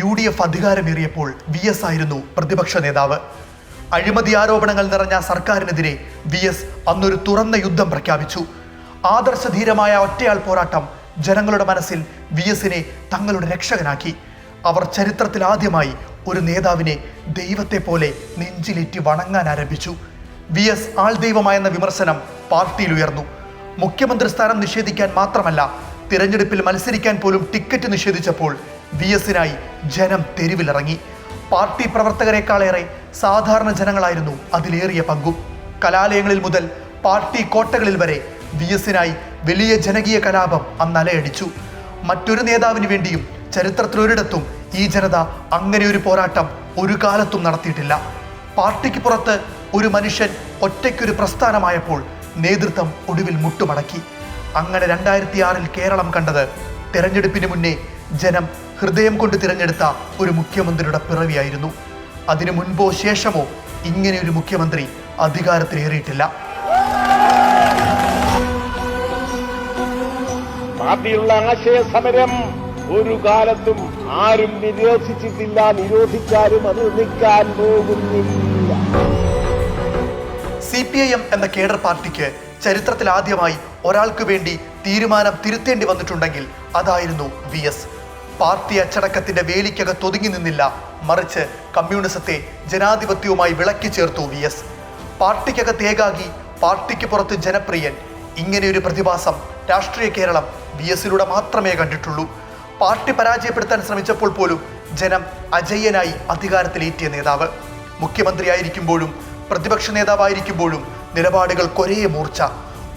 UDF അധികാരമേറിയപ്പോൾ VS ആയിരുന്നു പ്രതിപക്ഷ നേതാവ്. അഴിമതി ആരോപണങ്ങൾ നിറഞ്ഞ സർക്കാരിനെതിരെ VS അന്നൊരു തുറന്ന യുദ്ധം പ്രഖ്യാപിച്ചു. ആദർശധീരമായ ഒറ്റയാൾ പോരാട്ടം ജനങ്ങളുടെ മനസ്സിൽ VSനെ തങ്ങളുടെ രക്ഷകനാക്കി. അവർ ചരിത്രത്തിൽ ആദ്യമായി ഒരു നേതാവിനെ ദൈവത്തെ പോലെ നെഞ്ചിലേറ്റി വണങ്ങാൻ ആരംഭിച്ചു. VS ആൾ ദൈവമായെന്ന വിമർശനം പാർട്ടിയിൽ ഉയർന്നു. മുഖ്യമന്ത്രി സ്ഥാനം നിഷേധിക്കാൻ മാത്രമല്ല, തിരഞ്ഞെടുപ്പിൽ മത്സരിക്കാൻ പോലും ടിക്കറ്റ് നിഷേധിച്ചപ്പോൾ VSനായി ജനം തെരുവിലിറങ്ങി. പാർട്ടി പ്രവർത്തകരെക്കാളേറെ സാധാരണ ജനങ്ങളായിരുന്നു അതിലേറിയ പങ്കും. കലാലയങ്ങളിൽ മുതൽ പാർട്ടി കോട്ടകളിൽ വരെ VSനായി വലിയ ജനകീയ കലാപം അന്ന് അലയടിച്ചു. മറ്റൊരു നേതാവിന് വേണ്ടിയും ചരിത്രത്തിലൊരിടത്തും ഈ ജനത അങ്ങനെ ഒരു പോരാട്ടം ഒരു കാലത്തും നടത്തിയിട്ടില്ല. പാർട്ടിക്ക് പുറത്ത് ഒരു മനുഷ്യൻ ഒറ്റയ്ക്കൊരു പ്രസ്ഥാനമായപ്പോൾ നേതൃത്വം ഒടുവിൽ മുട്ടുമടക്കി. അങ്ങനെ 2006 കേരളം കണ്ടത് തെരഞ്ഞെടുപ്പിന് മുന്നേ ജനം ഹൃദയം കൊണ്ട് തിരഞ്ഞെടുത്ത ഒരു മുഖ്യമന്ത്രിയുടെ പിറവിയായിരുന്നു. അതിനു മുൻപോ ശേഷമോ ഇങ്ങനെ ഒരു മുഖ്യമന്ത്രി അധികാരത്തിലേറിയിട്ടില്ല. പാർട്ടിയുള്ള ആശയ സമരം ഒരു കാലത്തും ആരും നിരോധിച്ചിട്ടില്ല, നിരോധിച്ചാലും അത് നിൽക്കാൻ പോകുന്നില്ല. CPIM എന്ന കേഡർ പാർട്ടിക്ക് ചരിത്രത്തിൽ ആദ്യമായി ഒരാൾക്ക് വേണ്ടി തീരുമാനം തിരുത്തേണ്ടി വന്നിട്ടുണ്ടെങ്കിൽ അതായിരുന്നു VS. പാർട്ടി അച്ചടക്കത്തിന്റെ വേലിക്കകത്ത് ഒതുങ്ങി നിന്നില്ല, മറിച്ച് കമ്മ്യൂണിസത്തെ ജനാധിപത്യവുമായി വിളക്കി ചേർത്തു VS. പാർട്ടിക്കകത്ത് ഏകാഗി, പാർട്ടിക്ക് പുറത്ത് ജനപ്രിയൻ, ഇങ്ങനെയൊരു പ്രതിഭാസം രാഷ്ട്രീയ കേരളം VSലൂടെ മാത്രമേ കണ്ടിട്ടുള്ളൂ. പാർട്ടി പരാജയപ്പെടുത്താൻ ശ്രമിച്ചപ്പോൾ പോലും ജനം അജയ്യനായി അധികാരത്തിലേറ്റിയ നേതാവ്. മുഖ്യമന്ത്രിയായിരിക്കുമ്പോഴും പ്രതിപക്ഷ നേതാവായിരിക്കുമ്പോഴും നിലപാടുകൾക്ക് ഒരേ മൂർച്ച.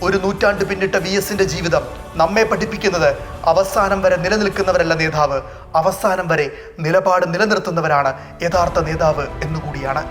ഒരു നൂറ്റാണ്ട് പിന്നിട്ട VSന്റെ ജീവിതം നമ്മെ പഠിപ്പിക്കുന്നത് അവസാനം വരെ നിലനിൽക്കുന്നവരല്ല നേതാവ്, അവസാനം വരെ നിലപാട് നിലനിർത്തുന്നവരാണ് യഥാർത്ഥ നേതാവ് എന്നുകൂടിയാണ്.